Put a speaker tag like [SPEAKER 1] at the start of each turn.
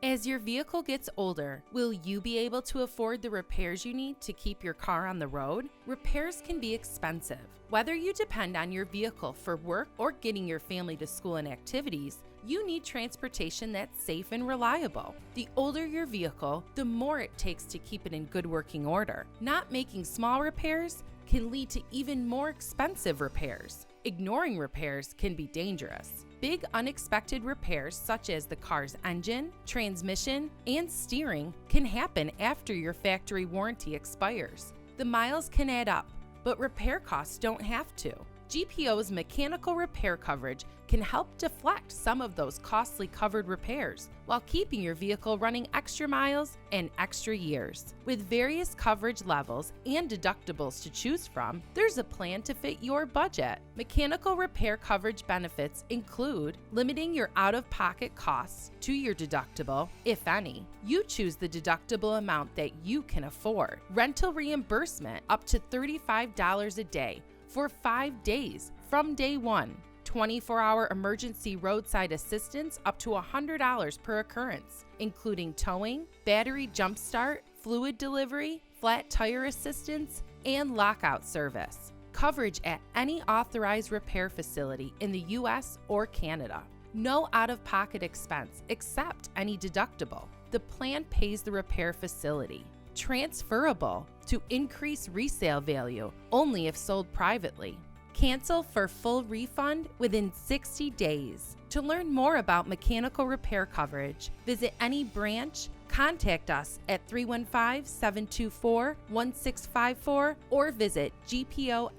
[SPEAKER 1] As your vehicle gets older, will you be able to afford the repairs you need to keep your car on the road? Repairs can be expensive. Whether you depend on your vehicle for work or getting your family to school and activities, you need transportation that's safe and reliable. The older your vehicle, the more it takes to keep it in good working order. Not making small repairs can lead to even more expensive repairs. Ignoring repairs can be dangerous. Big unexpected repairs such as the car's engine, transmission, and steering can happen after your factory warranty expires. The miles can add up, but repair costs don't have to. GPO's mechanical repair coverage can help deflect some of those costly covered repairs while keeping your vehicle running extra miles and extra years. With various coverage levels and deductibles to choose from, there's a plan to fit your budget. Mechanical repair coverage benefits include limiting your out-of-pocket costs to your deductible, if any. You choose the deductible amount that you can afford. Rental reimbursement up to $35 a day for 5 days from day one. 24-hour emergency roadside assistance up to $100 per occurrence, including towing, battery jumpstart, fluid delivery, flat tire assistance, and lockout service. Coverage at any authorized repair facility in the U.S. or Canada. No out-of-pocket expense except any deductible. The plan pays the repair facility. Transferable to increase resale value only if sold privately. Cancel for full refund within 60 days. To learn more about mechanical repair coverage, visit any branch, contact us at 315-724-1654, or visit gpofcu.com.